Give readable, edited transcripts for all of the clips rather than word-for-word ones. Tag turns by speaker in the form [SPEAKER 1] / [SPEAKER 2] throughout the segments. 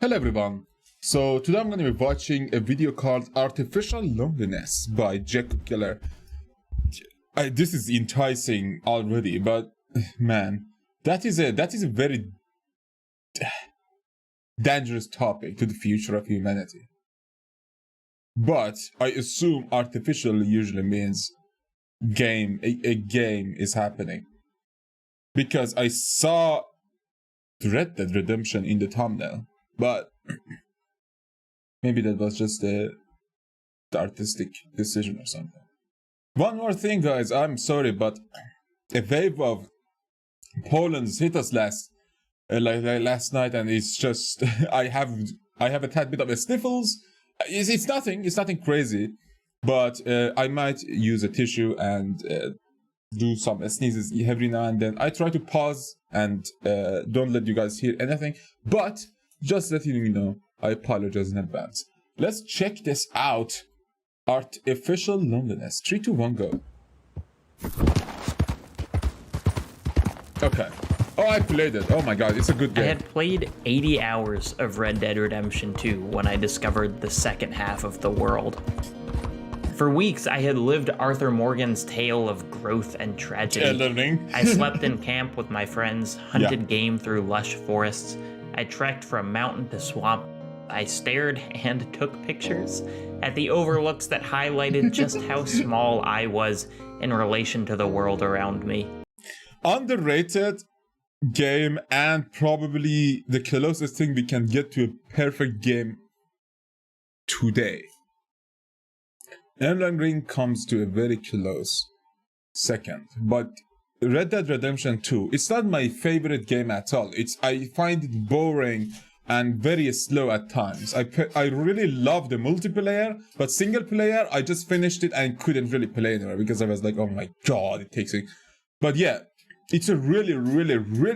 [SPEAKER 1] Hello everyone. So today I'm going to be watching a video called Artificial Loneliness by Jacob Keller. This is enticing already, but man, that is a very dangerous topic to the future of humanity. But I assume artificial usually means a game is happening. Because I saw Red Dead Redemption in the thumbnail. But maybe that was just the artistic decision or something. One more thing, guys. I'm sorry, but a wave of Poland's hit us last night, and it's just I have a tad bit of a sniffles. It's nothing crazy, but I might use a tissue and do some sneezes every now and then. I try to pause and don't let you guys hear anything, but just letting you know, I apologize in advance. Let's check this out. Artificial Loneliness. 3, 2, 1, go. Okay. Oh, I played it. Oh my god, it's a good game.
[SPEAKER 2] I had played 80 hours of Red Dead Redemption 2 when I discovered the second half of the world. For weeks, I had lived Arthur Morgan's tale of growth and tragedy.
[SPEAKER 1] I
[SPEAKER 2] slept in camp with my friends, hunted game through lush forests. I trekked from mountain to swamp. I stared and took pictures at the overlooks that highlighted just how small I was in relation to the world around me.
[SPEAKER 1] Underrated game, and probably the closest thing we can get to a perfect game today. Elden Ring comes to a very close second, but Red Dead Redemption 2, it's not my favorite game at all. I find it boring and very slow at times. I really love the multiplayer, but single player, I just finished it and couldn't really play anymore because I was like, oh my god, it takes it. But yeah, it's a really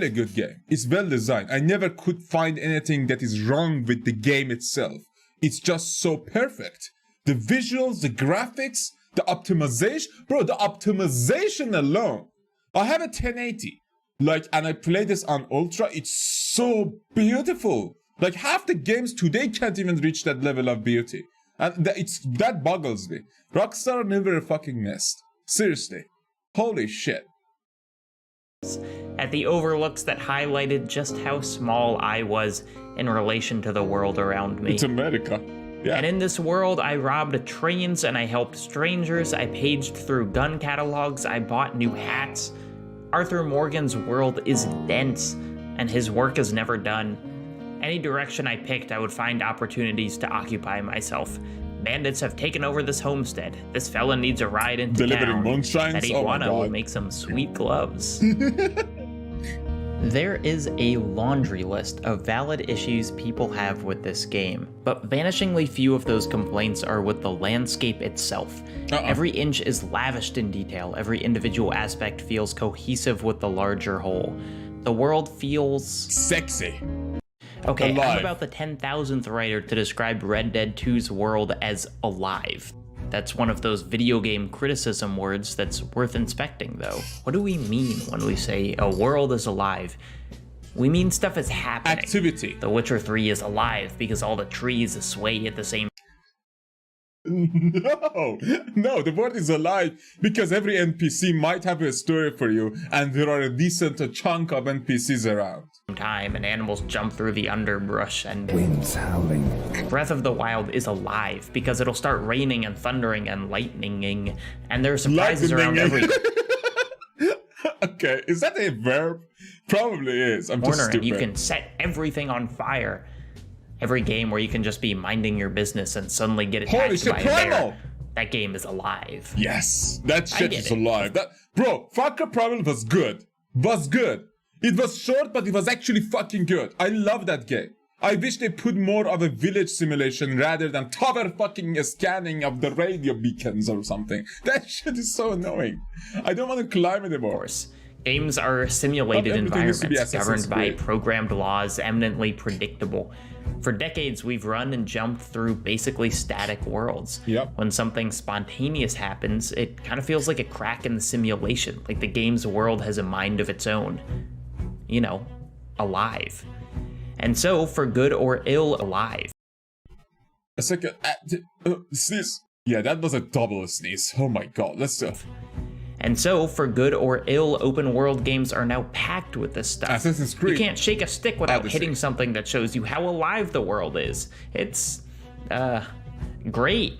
[SPEAKER 1] good game. It's well designed. I never could find anything that is wrong with the game itself. It's just so perfect. The visuals, the graphics, the optimization. Bro, the optimization alone. I have a 1080. And I play this on Ultra. It's so beautiful. Like, half the games today can't even reach that level of beauty. And that boggles me. Rockstar never fucking missed. Seriously. Holy shit.
[SPEAKER 2] At the overlooks that highlighted just how small I was in relation to the world around me.
[SPEAKER 1] It's America. Yeah.
[SPEAKER 2] And in this world, I robbed trains and I helped strangers. I paged through gun catalogs. I bought new hats. Arthur Morgan's world is dense, and his work is never done. Any direction I picked, I would find opportunities to occupy myself. Bandits have taken over this homestead. This fella needs a ride into
[SPEAKER 1] Delivering
[SPEAKER 2] town.
[SPEAKER 1] moonshines?
[SPEAKER 2] That iguana will make some sweet gloves. There is a laundry list of valid issues people have with this game, but vanishingly few of those complaints are with the landscape itself. Every inch is lavished in detail, every individual aspect feels cohesive with the larger whole. The world feels...
[SPEAKER 1] sexy.
[SPEAKER 2] Okay,
[SPEAKER 1] alive.
[SPEAKER 2] I'm about the 10,000th writer to describe Red Dead 2's world as alive. That's one of those video game criticism words that's worth inspecting, though. What do we mean when we say a world is alive? We mean stuff is happening.
[SPEAKER 1] Activity.
[SPEAKER 2] The Witcher 3 is alive because all the trees sway at the same
[SPEAKER 1] No, the world is alive because every NPC might have a story for you, and there are a decent chunk of NPCs around.
[SPEAKER 2] time, and animals jump through the underbrush, and
[SPEAKER 3] winds howling.
[SPEAKER 2] Breath of the Wild is alive because it'll start raining and thundering and lightninging, and there are surprises around every
[SPEAKER 1] Okay, is that a verb? Probably is. I'm just
[SPEAKER 2] corner,
[SPEAKER 1] stupid.
[SPEAKER 2] and you can set everything on fire. Every game where you can just be minding your business and suddenly get attacked by a bear, that game is alive.
[SPEAKER 1] Yes, that shit is
[SPEAKER 2] it.
[SPEAKER 1] alive. Bro, Far Cry Primal was good. It was short, but it was actually fucking good. I love that game. I wish they put more of a village simulation rather than tower fucking scanning of the radio beacons or something. That shit is so annoying. I don't want to climb anymore.
[SPEAKER 2] Of course. Games are simulated environments governed by programmed laws, eminently predictable. For decades, we've run and jumped through basically static worlds.
[SPEAKER 1] Yep.
[SPEAKER 2] When something spontaneous happens, it kind of feels like a crack in the simulation, like the game's world has a mind of its own. You know, alive. And so, for good or ill, alive.
[SPEAKER 1] A second. Sneeze. Yeah, that was a double sneeze. Oh my god, let's go.
[SPEAKER 2] And so, for good or ill, open world games are now packed with this stuff.
[SPEAKER 1] Assassin's Creed.
[SPEAKER 2] You can't shake a stick without hitting something that shows you how alive the world is. It's, great.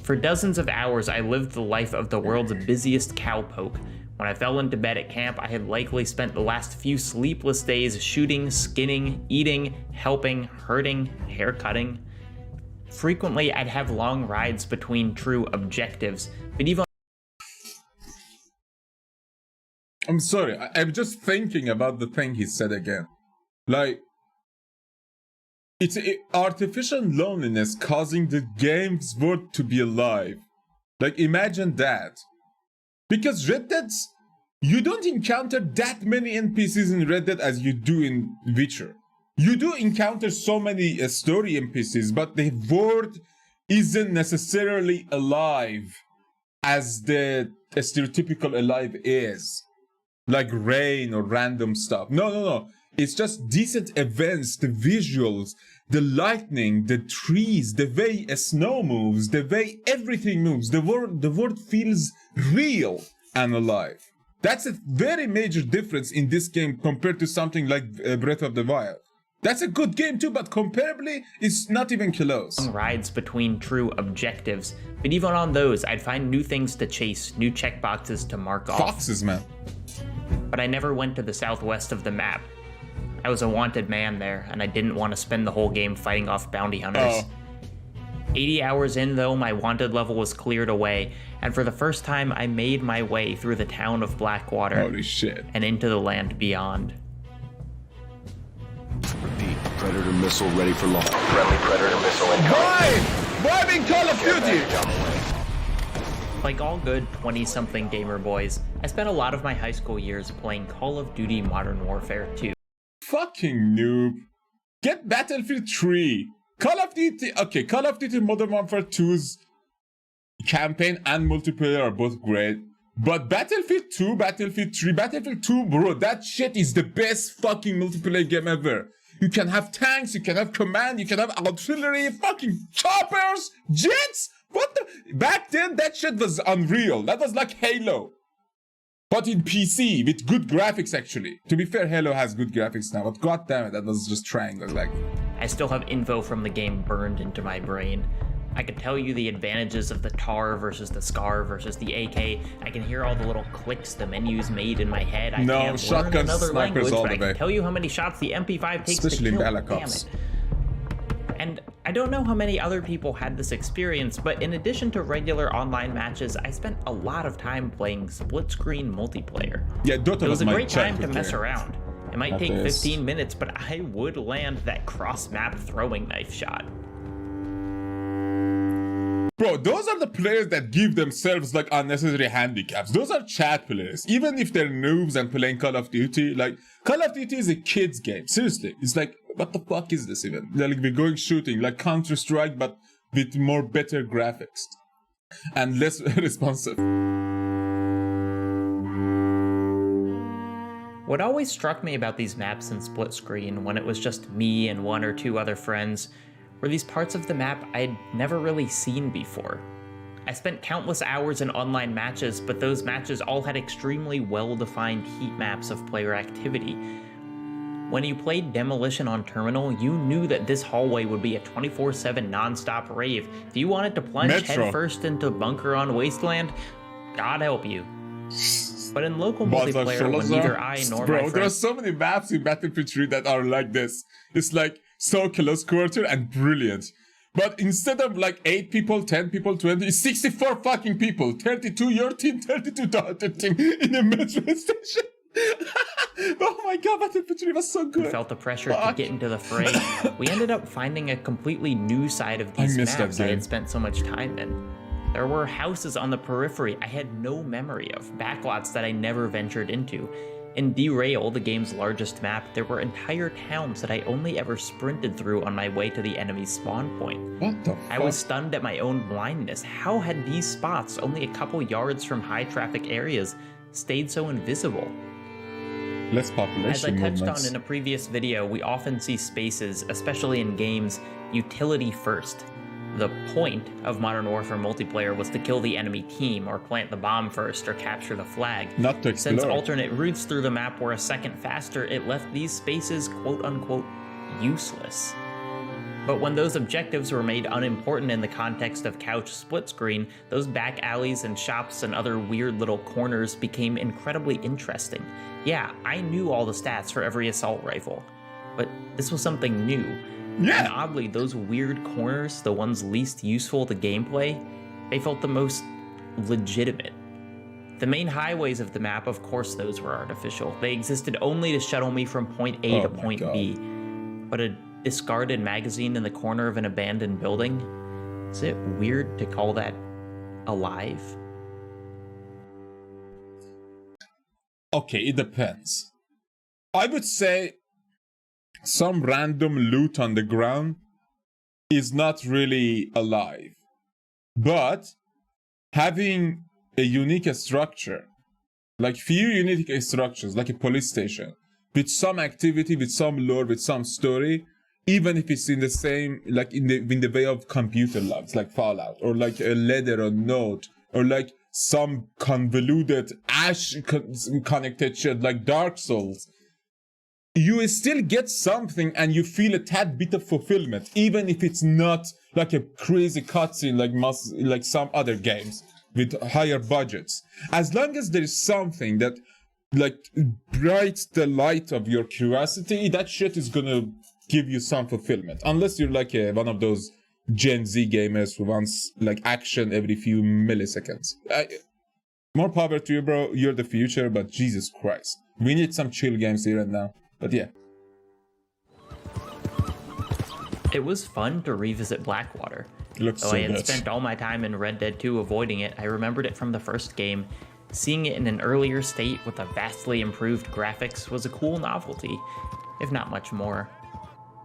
[SPEAKER 2] For dozens of hours, I lived the life of the world's busiest cowpoke. When I fell into bed at camp, I had likely spent the last few sleepless days shooting, skinning, eating, helping, hurting, haircutting. Frequently, I'd have long rides between true objectives, but even...
[SPEAKER 1] I'm sorry, I'm just thinking about the thing he said again. Like, it's artificial loneliness causing the game's world to be alive. Like, imagine that. Because Red Dead's, you don't encounter that many NPCs in Red Dead as you do in Witcher. You do encounter so many story NPCs, but the world isn't necessarily alive as the stereotypical alive is. Like rain or random stuff. No. It's just decent events, the visuals, the lightning, the trees, the way snow moves, the way everything moves. The world feels real and alive. That's a very major difference in this game compared to something like Breath of the Wild. That's a good game too, but comparably, it's not even close.
[SPEAKER 2] Rides between true objectives, but even on those, I'd find new things to chase, new checkboxes to mark off.
[SPEAKER 1] Foxes, man.
[SPEAKER 2] But I never went to the southwest of the map. I was a wanted man there, and I didn't want to spend the whole game fighting off bounty hunters. 80 hours in, though, my wanted level was cleared away, and for the first time, I made my way through the town of Blackwater.
[SPEAKER 1] Holy shit.
[SPEAKER 2] And into the land beyond.
[SPEAKER 3] Repeat, Predator missile ready for launch. Friendly Predator missile incoming.
[SPEAKER 1] Why being Call of Duty?
[SPEAKER 2] Like all good 20-something gamer boys, I spent a lot of my high school years playing Call of Duty Modern Warfare 2.
[SPEAKER 1] Fucking noob. Get Battlefield 3. Call of Duty Modern Warfare 2's campaign and multiplayer are both great. But Battlefield 2, Battlefield 3, Battlefield 2, bro, that shit is the best fucking multiplayer game ever. You can have tanks, you can have command, you can have artillery, fucking choppers, jets. What the? Back then, that shit was unreal. That was like Halo. But in PC, with good graphics, actually. To be fair, Halo has good graphics now, but goddammit, that was just triangle, like.
[SPEAKER 2] I still have info from the game burned into my brain. I could tell you the advantages of the TAR versus the SCAR versus the AK. I can hear all the little clicks the menus made in my head. I can't learn another language, but I can tell you how many shots the MP5 takes to kill. Damn it. And I don't know how many other people had this experience, but in addition to regular online matches, I spent a lot of time playing split-screen multiplayer.
[SPEAKER 1] Yeah, Dota
[SPEAKER 2] was a great time to mess around. It might take 15 minutes, but I would land that cross-map throwing knife shot.
[SPEAKER 1] Bro, those are the players that give themselves like unnecessary handicaps. Those are chat players. Even if they're noobs and playing Call of Duty, like Call of Duty is a kid's game. Seriously, it's like, what the fuck is this even? They're like, we're going shooting like Counter-Strike, but with more better graphics and less responsive.
[SPEAKER 2] What always struck me about these maps in split screen when it was just me and one or two other friends were these parts of the map I'd never really seen before. I spent countless hours in online matches, but those matches all had extremely well-defined heat maps of player activity. When you played Demolition on Terminal, you knew that this hallway would be a 24/7 non-stop rave. If you wanted to plunge headfirst into Bunker on Wasteland, God help you. But in local multiplayer, when neither I nor my friends...
[SPEAKER 1] there are so many maps in Battlefield 3 that are like this. It's like so close quarter and brilliant. But instead of like 8 people, 10 people, 20, 64 fucking people. 32 your team, 32 the other team in a metro station. Oh my god, Battlefield 3 was so good.
[SPEAKER 2] We felt the pressure to get into the fray. We ended up finding a completely new side of these maps I had spent so much time in. There were houses on the periphery I had no memory of, backlots that I never ventured into. In Derail, the game's largest map, there were entire towns that I only ever sprinted through on my way to the enemy's spawn point.
[SPEAKER 1] What the fuck?
[SPEAKER 2] I was stunned at my own blindness. How had these spots, only a couple yards from high traffic areas, stayed so invisible?
[SPEAKER 1] Less
[SPEAKER 2] As I
[SPEAKER 1] population
[SPEAKER 2] touched
[SPEAKER 1] movements.
[SPEAKER 2] on in a previous video, we often see spaces, especially in games, utility first. The point of Modern Warfare multiplayer was to kill the enemy team, or plant the bomb first, or capture the flag.
[SPEAKER 1] Not to
[SPEAKER 2] Since
[SPEAKER 1] explore.
[SPEAKER 2] alternate routes through the map were a second faster, it left these spaces quote-unquote useless. But when those objectives were made unimportant in the context of couch split screen, those back alleys and shops and other weird little corners became incredibly interesting. Yeah, I knew all the stats for every assault rifle, but this was something new.
[SPEAKER 1] Yeah.
[SPEAKER 2] And oddly, those weird corners, the ones least useful to gameplay, they felt the most legitimate. The main highways of the map, of course, those were artificial. They existed only to shuttle me from point A to point B. But a discarded magazine in the corner of an abandoned building, is it weird to call that alive?
[SPEAKER 1] Okay, it depends. I would say some random loot on the ground is not really alive. But having a unique structure, like few unique structures, like a police station, with some activity, with some lore, with some story, even if it's in the same, like in the way of computer logs, like Fallout, or like a letter or note, or like some convoluted ash connected shit like Dark Souls, you still get something and you feel a tad bit of fulfillment, even if it's not like a crazy cutscene like some other games with higher budgets. As long as there is something that like brights the light of your curiosity, that shit is gonna give you some fulfillment. Unless you're like one of those Gen Z gamers who wants like action every few milliseconds. More power to you, bro. You're the future, but Jesus Christ, we need some chill games here and now. But yeah.
[SPEAKER 2] It was fun to revisit Blackwater.
[SPEAKER 1] It looks
[SPEAKER 2] Though
[SPEAKER 1] so
[SPEAKER 2] I had
[SPEAKER 1] good.
[SPEAKER 2] spent all my time in Red Dead 2 avoiding it, I remembered it from the first game. Seeing it in an earlier state with a vastly improved graphics was a cool novelty, if not much more.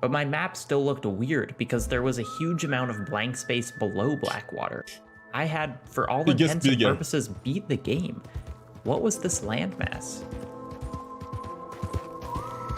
[SPEAKER 2] But my map still looked weird because there was a huge amount of blank space below Blackwater. I had, for all
[SPEAKER 1] It gets
[SPEAKER 2] intents and
[SPEAKER 1] bigger.
[SPEAKER 2] purposes, beat the game. What was this landmass?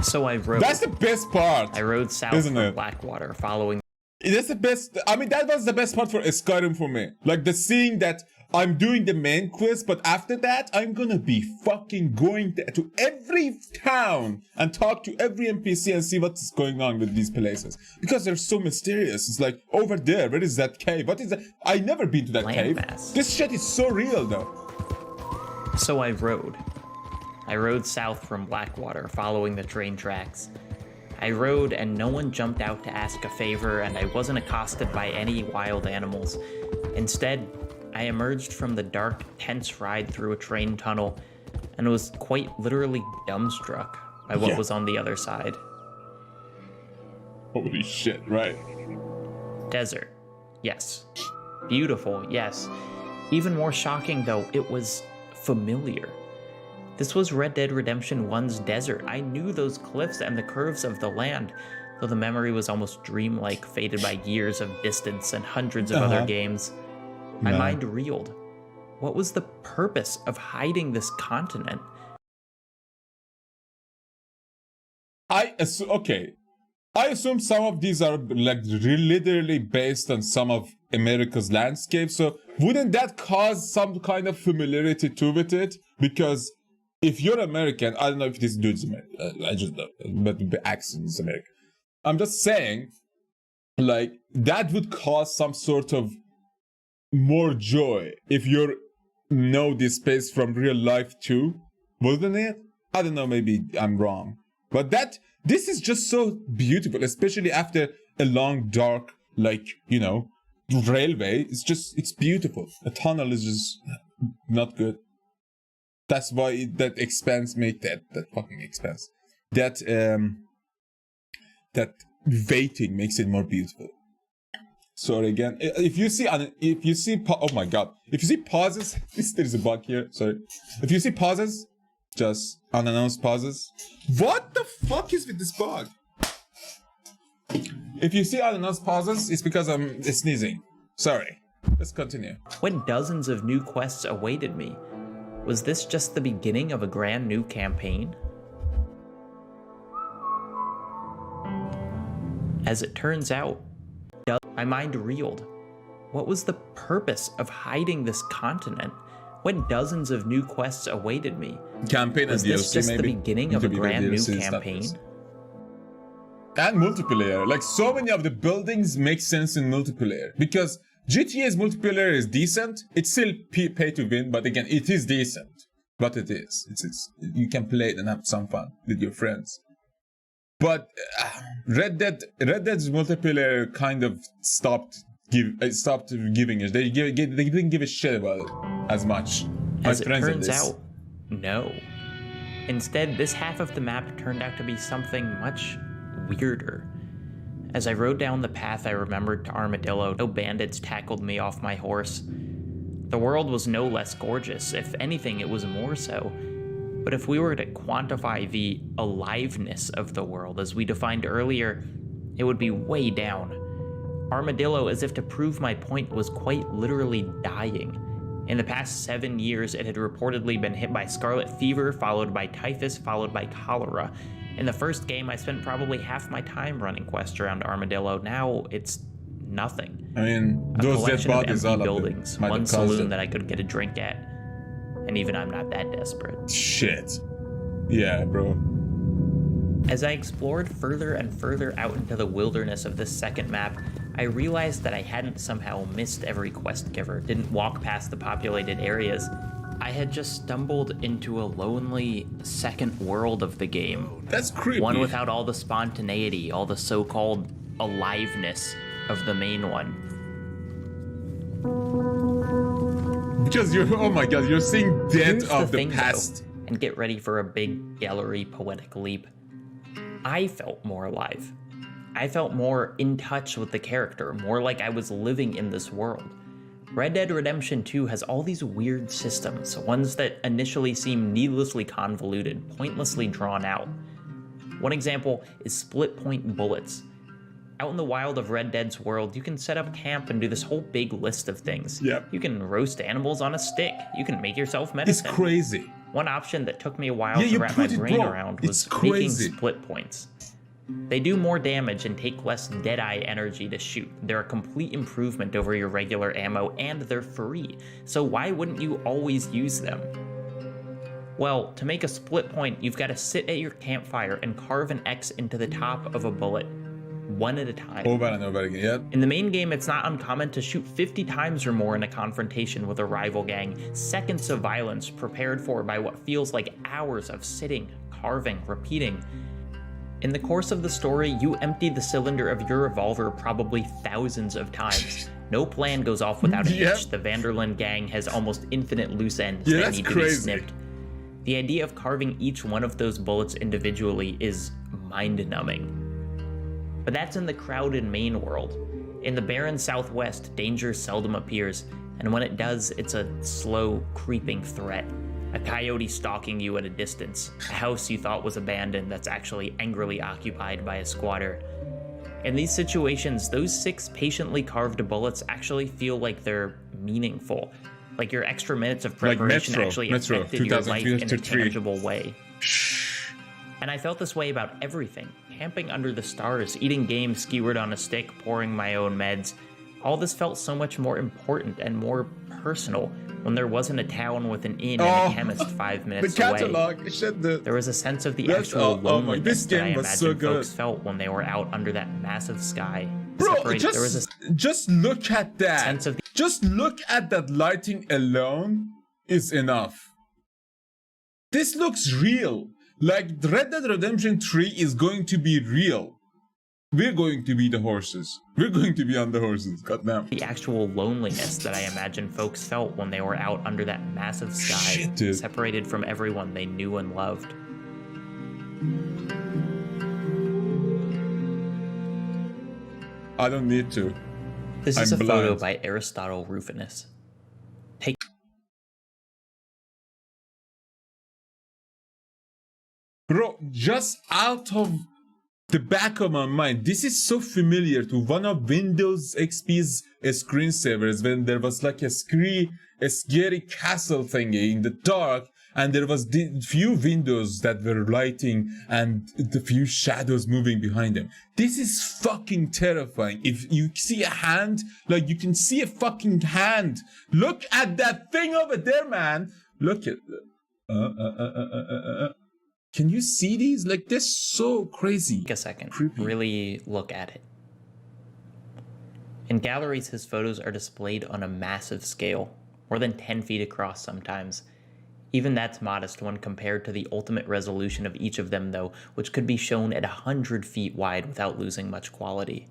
[SPEAKER 2] So I rode.
[SPEAKER 1] That's the best part.
[SPEAKER 2] I rode south
[SPEAKER 1] isn't
[SPEAKER 2] from
[SPEAKER 1] it?
[SPEAKER 2] Blackwater, following.
[SPEAKER 1] That's the best. I mean, that was the best part for Skyrim for me. Like the seeing that I'm doing the main quest, but after that, I'm gonna be fucking going to every town and talk to every NPC and see what's going on with these places. Because they're so mysterious. It's like, over there, where is that cave? What is that? I never been to that cave.
[SPEAKER 2] Landmass.
[SPEAKER 1] This shit is so real, though.
[SPEAKER 2] So I rode. I rode south from Blackwater, following the train tracks. I rode and no one jumped out to ask a favor, and I wasn't accosted by any wild animals. Instead, I emerged from the dark, tense ride through a train tunnel and was quite literally dumbstruck by what was on the other side.
[SPEAKER 1] Holy shit, right?
[SPEAKER 2] Desert. Yes. Beautiful, yes. Even more shocking though, it was familiar. This was Red Dead Redemption 1's desert. I knew those cliffs and the curves of the land, though the memory was almost dreamlike, faded by years of distance and hundreds of other games. My mind reeled. What was the purpose of hiding this continent?
[SPEAKER 1] I assume some of these are like literally based on some of America's landscape. So wouldn't that cause some kind of familiarity to with it? Because if you're American, I don't know if this dude's American. I just don't know, but the accent is American. I'm just saying, like that would cause some sort of more joy if you know this space from real life too, wouldn't it? I don't know, maybe I'm wrong, but this is just so beautiful, especially after a long dark, like, you know, railway. It's beautiful. A tunnel is just not good. That's why that expense make that fucking expense. That waiting makes it more beautiful. Sorry again. If you see oh my god, if you see pauses, there's a bug here. Sorry. If you see pauses, just unannounced pauses. What the fuck is with this bug? If you see unannounced pauses, it's because I'm sneezing. Sorry. Let's continue.
[SPEAKER 2] When dozens of new quests awaited me, was this just the beginning of a grand new campaign? As it turns out, my mind reeled. What was the purpose of hiding this continent when dozens of new quests awaited me?
[SPEAKER 1] Campaign
[SPEAKER 2] Was
[SPEAKER 1] and
[SPEAKER 2] this
[SPEAKER 1] DLC,
[SPEAKER 2] just
[SPEAKER 1] maybe?
[SPEAKER 2] the beginning
[SPEAKER 1] It
[SPEAKER 2] of a
[SPEAKER 1] could be the
[SPEAKER 2] brand new
[SPEAKER 1] DLC stuff,
[SPEAKER 2] campaign?
[SPEAKER 1] yes. And multiplayer. Like, so many of the buildings make sense in multiplayer. Because GTA's multiplayer is decent. It's still pay to win, but again, it is decent. But it is. It's you can play it and have some fun with your friends. But Red Dead's multiplayer kind of stopped giving it. They didn't give a shit about it as much.
[SPEAKER 2] As it turns out, no. Instead, this half of the map turned out to be something much weirder. As I rode down the path I remembered to Armadillo, no bandits tackled me off my horse. The world was no less gorgeous. If anything, it was more so. But if we were to quantify the aliveness of the world as we defined earlier, it would be way down. Armadillo, as if to prove my point, was quite literally dying. In the past 7 years, it had reportedly been hit by scarlet fever, followed by typhus, followed by cholera. In the first game, I spent probably half my time running quests around Armadillo. Now, it's nothing.
[SPEAKER 1] I mean,
[SPEAKER 2] A
[SPEAKER 1] those dead
[SPEAKER 2] collection of
[SPEAKER 1] bodies,
[SPEAKER 2] empty
[SPEAKER 1] all
[SPEAKER 2] buildings,
[SPEAKER 1] of them.
[SPEAKER 2] one saloon that I could get a drink at. And even I'm not that desperate.
[SPEAKER 1] Shit. Yeah, bro.
[SPEAKER 2] As I explored further and further out into the wilderness of this second map, I realized that I hadn't somehow missed every quest giver, didn't walk past the populated areas. I had just stumbled into a lonely second world of the game.
[SPEAKER 1] That's creepy.
[SPEAKER 2] One without all the spontaneity, all the so-called aliveness of the main one.
[SPEAKER 1] Because you're, oh my god, you're seeing dead
[SPEAKER 2] Here's
[SPEAKER 1] of the
[SPEAKER 2] thing,
[SPEAKER 1] past.
[SPEAKER 2] though, and get ready for a big gallery poetic leap. I felt more alive. I felt more in touch with the character, more like I was living in this world. Red Dead Redemption 2 has all these weird systems, ones that initially seem needlessly convoluted, pointlessly drawn out. One example is split point bullets. Out in the wild of Red Dead's world, you can set up camp and do this whole big list of things.
[SPEAKER 1] Yep.
[SPEAKER 2] You can roast animals on a stick. You can make yourself
[SPEAKER 1] It's
[SPEAKER 2] medicine.
[SPEAKER 1] crazy.
[SPEAKER 2] One option that took me a while
[SPEAKER 1] Yeah,
[SPEAKER 2] to
[SPEAKER 1] you
[SPEAKER 2] wrap my
[SPEAKER 1] put it,
[SPEAKER 2] brain
[SPEAKER 1] bro.
[SPEAKER 2] around
[SPEAKER 1] It's
[SPEAKER 2] was making
[SPEAKER 1] crazy.
[SPEAKER 2] split points. They do more damage and take less dead-eye energy to shoot. They're a complete improvement over your regular ammo, and they're free. So why wouldn't you always use them? Well, to make a split point, you've got to sit at your campfire and carve an X into the top of a bullet, one at a time.
[SPEAKER 1] Over and over again, yeah.
[SPEAKER 2] In the main game, it's not uncommon to shoot 50 times or more in a confrontation with a rival gang. Seconds of violence prepared for by what feels like hours of sitting, carving, repeating. In the course of the story, you empty the cylinder of your revolver probably thousands of times. No plan goes off without a hitch. The Vanderlyn gang has almost infinite loose ends that need to be snipped. The idea of carving each one of those bullets individually is mind-numbing. But that's in the crowded main world. In the barren southwest, danger seldom appears, and when it does, it's a slow, creeping threat. A coyote stalking you at a distance, a house you thought was abandoned that's actually angrily occupied by a squatter. In these situations, those 6 patiently carved bullets actually feel like they're meaningful, like your extra minutes of preparation actually affected your life in a tangible way. And I felt this way about everything. Camping under the stars, eating game skewered on a stick, pouring my own meds. All this felt so much more important and more personal when there wasn't a town with an inn and a chemist 5 minutes
[SPEAKER 1] the
[SPEAKER 2] away.
[SPEAKER 1] catalog,
[SPEAKER 2] There was a sense of the actual loneliness
[SPEAKER 1] this game
[SPEAKER 2] that I
[SPEAKER 1] was
[SPEAKER 2] imagine
[SPEAKER 1] so good.
[SPEAKER 2] folks felt when they were out under that massive sky.
[SPEAKER 1] Bro,
[SPEAKER 2] There was a
[SPEAKER 1] just look at that.
[SPEAKER 2] sense of
[SPEAKER 1] Just look at that lighting alone is enough. This looks real. Like Red Dead Redemption 3 is going to be real. We're going to be the horses. We're going to be on the horses. Goddamn.
[SPEAKER 2] the actual loneliness that I imagine folks felt when they were out under that massive sky,
[SPEAKER 1] Shit, dude.
[SPEAKER 2] separated from everyone they knew and loved.
[SPEAKER 1] I don't need to.
[SPEAKER 2] This is
[SPEAKER 1] I'm
[SPEAKER 2] a photo
[SPEAKER 1] blind.
[SPEAKER 2] by Aristotle Rufinus.
[SPEAKER 1] Bro, just out of the back of my mind, this is so familiar to one of Windows XP's screensavers when there was like a scary castle thingy in the dark, and there was the few windows that were lighting and the few shadows moving behind them. This is fucking terrifying. If you see a hand, like you can see a fucking hand. Look at that thing over there, man. Look at Can you see these? Like, they're so crazy.
[SPEAKER 2] Take a second.
[SPEAKER 1] Creepy.
[SPEAKER 2] Really look at it. In galleries, his photos are displayed on a massive scale, more than 10 feet across sometimes. Even that's modest when compared to the ultimate resolution of each of them, though, which could be shown at 100 feet wide without losing much quality.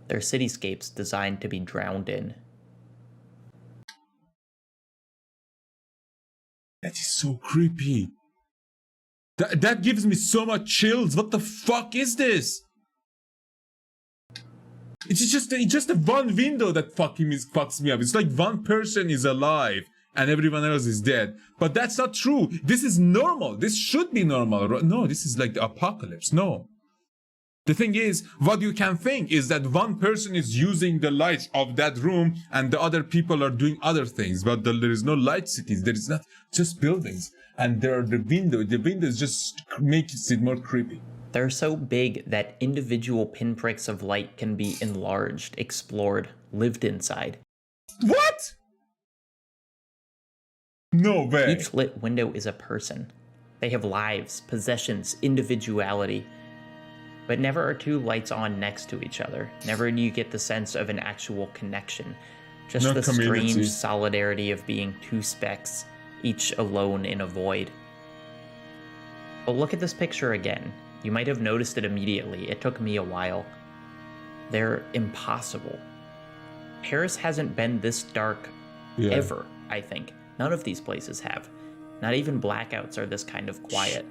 [SPEAKER 2] They're cityscapes designed to be drowned in.
[SPEAKER 1] That is so creepy. That gives me so much chills. What the fuck is this? It's just a one window that fucks me up. It's like one person is alive and everyone else is dead. But that's not true. This is normal. This should be normal. No, this is like the apocalypse. No. The thing is, what you can think is that one person is using the lights of that room and the other people are doing other things. But there is no light cities. There is not just buildings. And there are the window. The windows just makes it more creepy.
[SPEAKER 2] They're so big that individual pinpricks of light can be enlarged, explored, lived inside.
[SPEAKER 1] What? No way.
[SPEAKER 2] Each lit window is a person. They have lives, possessions, individuality. But never are two lights on next to each other. Never do you get the sense of an actual connection. Just
[SPEAKER 1] No
[SPEAKER 2] the
[SPEAKER 1] community.
[SPEAKER 2] strange solidarity of being two specks, each alone in a void. But look at this picture again. You might have noticed it immediately. It took me a while. They're impossible. Paris hasn't been this dark ever, I think. None of these places have. Not even blackouts are this kind of quiet.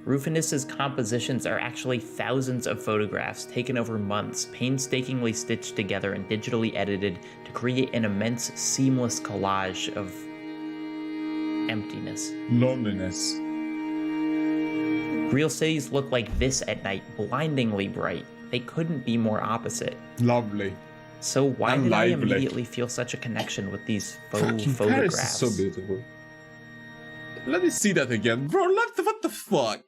[SPEAKER 2] Rufinus's compositions are actually thousands of photographs taken over months, painstakingly stitched together and digitally edited to create an immense, seamless collage of emptiness.
[SPEAKER 1] Loneliness.
[SPEAKER 2] Real cities look like this at night, blindingly bright. They couldn't be more opposite.
[SPEAKER 1] Lovely.
[SPEAKER 2] So why
[SPEAKER 1] And
[SPEAKER 2] did I
[SPEAKER 1] lively.
[SPEAKER 2] immediately feel such a connection with these faux
[SPEAKER 1] Fucking
[SPEAKER 2] photographs?
[SPEAKER 1] Paris is so beautiful. Let me see that again. Bro, what the fuck?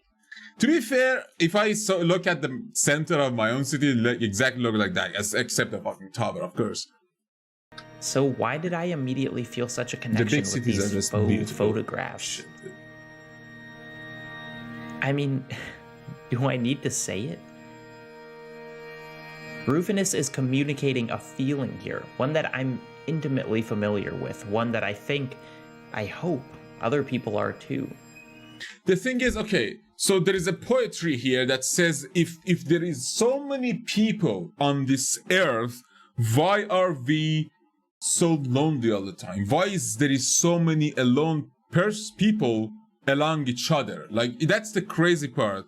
[SPEAKER 1] To be fair, if I look at the center of my own city, it exactly look like that, except the fucking tower, of course.
[SPEAKER 2] So why did I immediately feel such a
[SPEAKER 1] The
[SPEAKER 2] connection
[SPEAKER 1] big
[SPEAKER 2] with
[SPEAKER 1] cities are
[SPEAKER 2] these
[SPEAKER 1] just
[SPEAKER 2] faux
[SPEAKER 1] beautiful.
[SPEAKER 2] photographs?
[SPEAKER 1] Shit, dude.
[SPEAKER 2] I mean, do I need to say it? Rufinus is communicating a feeling here, one that I'm intimately familiar with, one that I hope other people are too.
[SPEAKER 1] The thing is, okay, so there is a poetry here that says if there is so many people on this earth, why are we so lonely all the time? Why is there is so many alone people along each other? Like, that's the crazy part.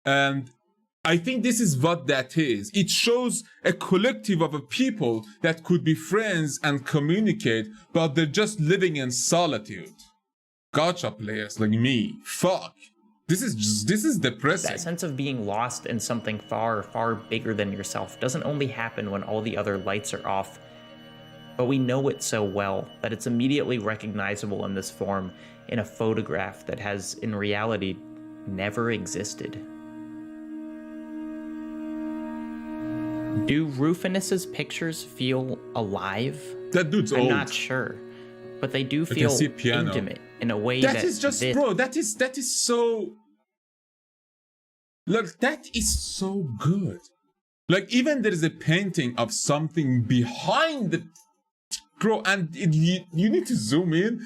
[SPEAKER 1] And I think this is what that is. It shows a collective of a people that could be friends and communicate, but they're just living in solitude. Gacha players like me. Fuck. This is depressing.
[SPEAKER 2] That sense of being lost in something far, far bigger than yourself doesn't only happen when all the other lights are off, but we know it so well that it's immediately recognizable in this form in a photograph that has, in reality, never existed. Do Rufinus's pictures feel alive?
[SPEAKER 1] That dude's
[SPEAKER 2] I'm
[SPEAKER 1] old.
[SPEAKER 2] not sure, but they do
[SPEAKER 1] can
[SPEAKER 2] feel
[SPEAKER 1] see piano.
[SPEAKER 2] intimate in a way
[SPEAKER 1] That is just,
[SPEAKER 2] this...
[SPEAKER 1] bro, that is so... Look, that is so good. Like, even there is a painting of something behind the... Bro, and you need to zoom in.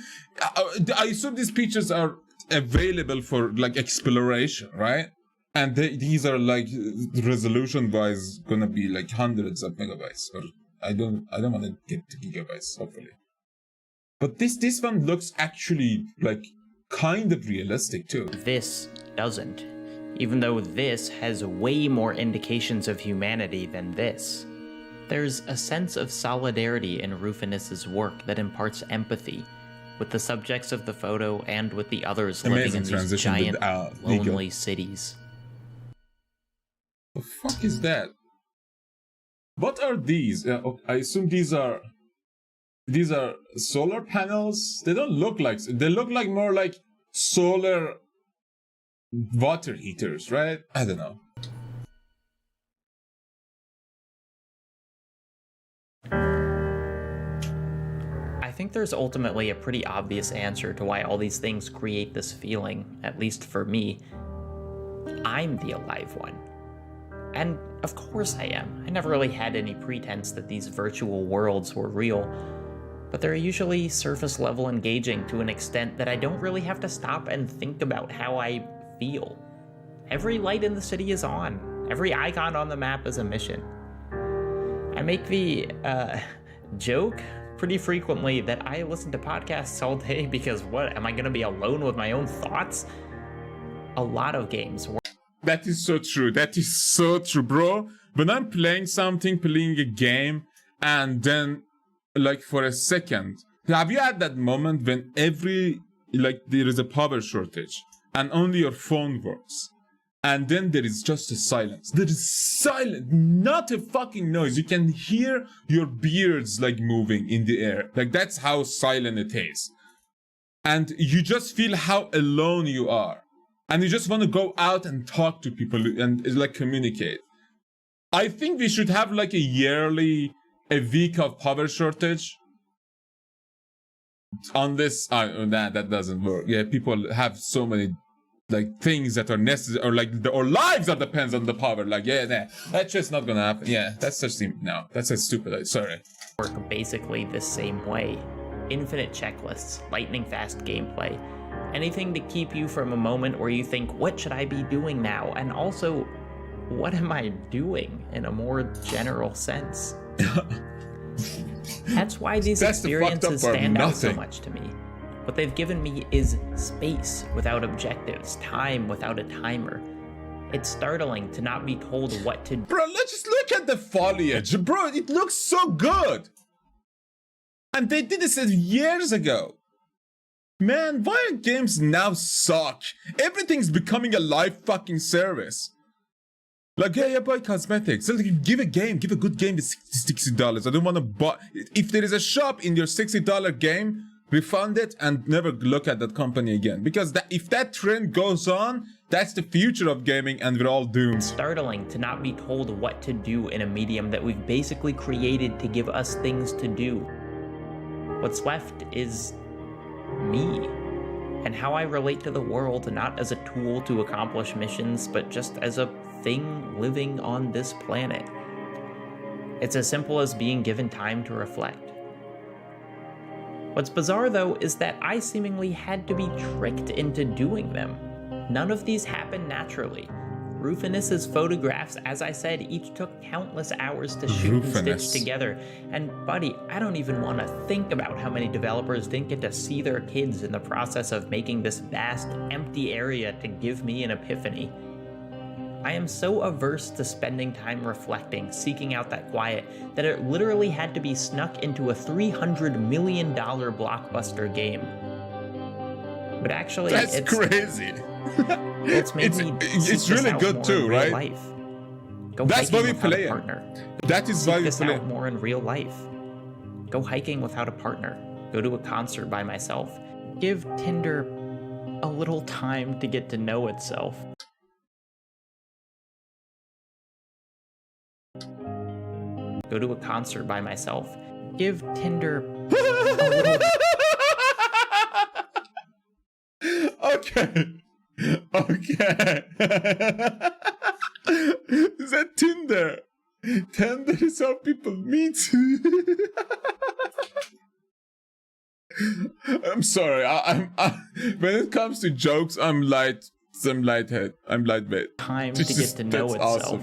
[SPEAKER 1] I assume these pictures are available for, like, exploration, right? And these are, like, resolution-wise gonna be, like, hundreds of megabytes. Or I don't want to get to gigabytes, hopefully. But this one looks actually, like, kind of realistic, too.
[SPEAKER 2] This doesn't, even though this has way more indications of humanity than this. There's a sense of solidarity in Rufinus's work that imparts empathy with the subjects of the photo and with the others living
[SPEAKER 1] Amazing
[SPEAKER 2] in these
[SPEAKER 1] transition with,
[SPEAKER 2] giant,
[SPEAKER 1] Liga.
[SPEAKER 2] lonely cities.
[SPEAKER 1] The fuck is that? What are these? I assume these are these are solar panels. They don't look like, they look like more like solar water heaters, right? I don't know.
[SPEAKER 2] I think there's ultimately a pretty obvious answer to why all these things create this feeling, at least for me. I'm the alive one. And of course I am. I never really had any pretense that these virtual worlds were real, but they're usually surface level engaging to an extent that I don't really have to stop and think about how I feel. Every light in the city is on. Every icon on the map is a mission. I make the joke pretty frequently that I listen to podcasts all day because what, am I gonna be alone with my own thoughts? A lot of games.
[SPEAKER 1] That is so true. That is so true, bro. When I'm playing something, playing a game, and then, like, for a second, have you had that moment when there is a power shortage and only your phone works? And then there is just a silence. There is silence, not a fucking noise. You can hear your beards like moving in the air. Like that's how silent it is. And you just feel how alone you are. And you just want to go out and talk to people and like communicate. I think we should have like a week of power shortage. On this, nah, that doesn't work. Yeah, people have so many like things that are necessary, or like our lives that depends on the power. Like, yeah, nah, that's just not gonna happen. Yeah, that's such no, that's a stupid. Sorry.
[SPEAKER 2] Work basically the same way. Infinite checklists, lightning fast gameplay, anything to keep you from a moment where you think, what should I be doing now? And also, what am I doing in a more general sense? That's why these experiences stand out so much to me. What they've given me is space without objectives, time without a timer. It's startling to not be told what to do.
[SPEAKER 1] Bro, let's just look at the foliage. Bro, it looks so good. And they did this years ago. Man, why games now suck? Everything's becoming a live fucking service. Like, yeah, buy cosmetics. So, like, give a good game with $60. I don't want to buy. If there is a shop in your $60 game, refund it and never look at that company again. Because if that trend goes on, that's the future of gaming and we're all doomed.
[SPEAKER 2] It's startling to not be told what to do in a medium that we've basically created to give us things to do. What's left is me, and how I relate to the world, not as a tool to accomplish missions, but just as a thing living on this planet. It's as simple as being given time to reflect. What's bizarre, though, is that I seemingly had to be tricked into doing them. None of these happen naturally. Rufinus's photographs, as I said, each took countless hours to shoot and stitch together. And buddy, I don't even want to think about how many developers didn't get to see their kids in the process of making this vast, empty area to give me an epiphany. I am so averse to spending time reflecting, seeking out that quiet, that it literally had to be snuck into a $300 million blockbuster game. But actually,
[SPEAKER 1] that's crazy.
[SPEAKER 2] It's made me
[SPEAKER 1] it's really good too, right?
[SPEAKER 2] Life. Go
[SPEAKER 1] that's why we
[SPEAKER 2] without
[SPEAKER 1] play
[SPEAKER 2] a
[SPEAKER 1] it.
[SPEAKER 2] Partner.
[SPEAKER 1] That is why we play
[SPEAKER 2] out more in real life. Go hiking without a partner. Go to a concert by myself. Give Tinder a little time to get to know itself. Go to a concert by myself. Give Tinder a little...
[SPEAKER 1] Okay. Is that Tinder? Tinder is how people meet. I'm sorry. I'm when it comes to jokes, I'm lightweight.
[SPEAKER 2] Time to get to know itself.
[SPEAKER 1] Awesome.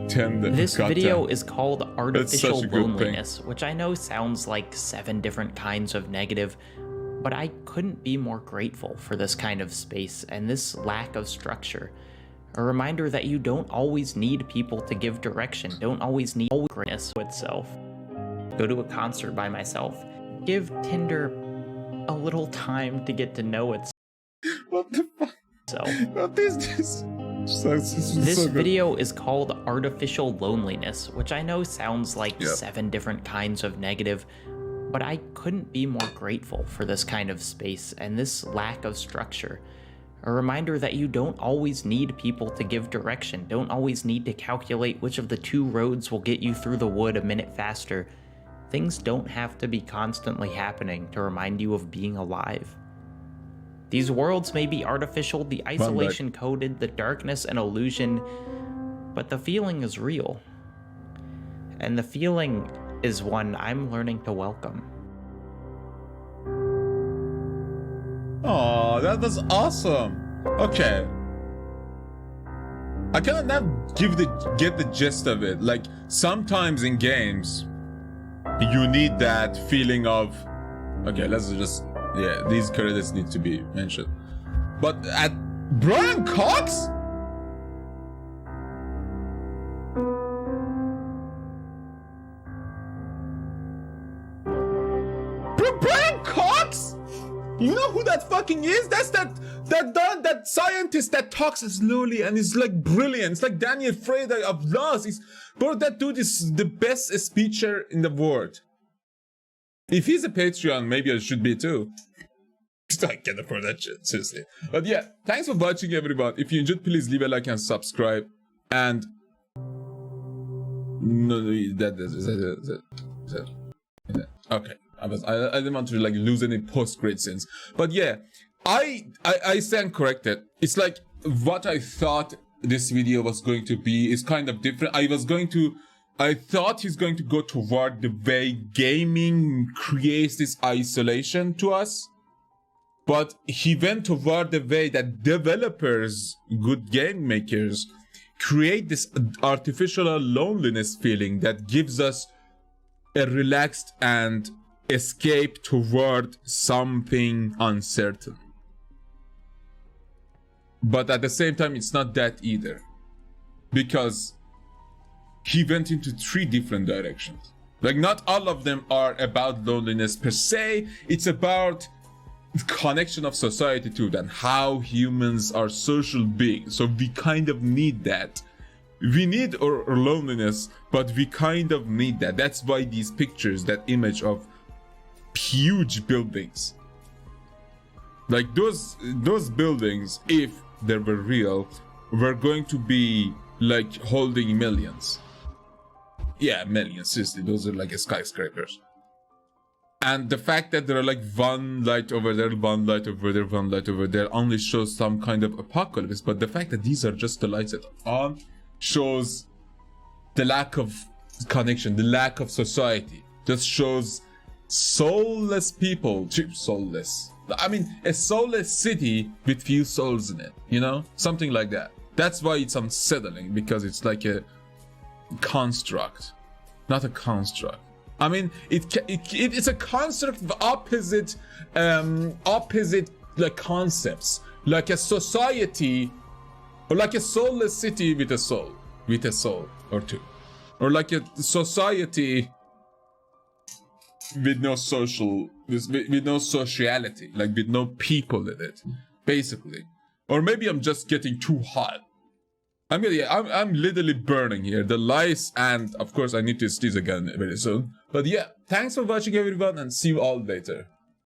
[SPEAKER 1] Tinder.
[SPEAKER 2] This video is called Artificial Loneliness, which I know sounds like 7 different kinds of negative, but I couldn't be more grateful for this kind of space and this lack of structure. A reminder that you don't always need people to give direction, don't always need greatness itself. Go to a concert by myself. Give Tinder a little time to get to know itself.
[SPEAKER 1] What the fuck? What is this?
[SPEAKER 2] This
[SPEAKER 1] so good.
[SPEAKER 2] video is called Artificial Loneliness, which I know sounds like
[SPEAKER 1] Yep.
[SPEAKER 2] 7 different kinds of negative, but I couldn't be more grateful for this kind of space and this lack of structure. A reminder that you don't always need people to give direction, don't always need to calculate which of the 2 roads will get you through the wood a minute faster. Things don't have to be constantly happening to remind you of being alive. These worlds may be artificial, the isolation coded, the darkness an illusion, but the feeling is real. And the feeling is one I'm learning to welcome.
[SPEAKER 1] Oh, that was awesome. Okay. I cannot now get the gist of it. Like, sometimes in games, you need that feeling of, okay, let's just, yeah, these credits need to be mentioned. But at Brian Cox? Brian Cox? You know who that fucking is? That's that scientist that talks slowly and is like brilliant. It's like Daniel Freda of Lost. Bro, that dude is the best speecher in the world. If he's a Patreon, maybe I should be too. I can't afford that shit, seriously. But yeah, thanks for watching, everyone. If you enjoyed, please leave a like and subscribe. And no, okay. I didn't want to like lose any post-grade scenes. But yeah, I stand corrected. It's like what I thought this video was going to be is kind of different. I thought he's going to go toward the way gaming creates this isolation to us. But he went toward the way that developers, good game makers, create this artificial loneliness feeling that gives us a relaxed and escape toward something uncertain. But at the same time, it's not that either. Because he went into 3 different directions. Like, not all of them are about loneliness per se. It's about connection of society to it and how humans are social beings. So we kind of need that. We need our loneliness, but we kind of need that. That's why these pictures, that image of huge buildings, like those buildings, if they were real, were going to be like holding millions. Yeah, millions, seriously. Those are like skyscrapers. And the fact that there are like one light over there, one light over there, one light over there only shows some kind of apocalypse. But the fact that these are just the lights that are on shows the lack of connection, the lack of society. Just shows soulless people, soulless. I mean, a soulless city with few souls in it, you know? Something like that. That's why it's unsettling, because it's like a construct, not a construct. I mean, it's a construct of opposite like concepts, like a society, or like a soulless city with a soul or 2, or like a society with no social, with no sociality, like with no people in it, basically. Or maybe I'm just getting too hot. I'm literally burning here. The lights, and of course I need to sneeze again very soon. But yeah, thanks for watching, everyone, and see you all later.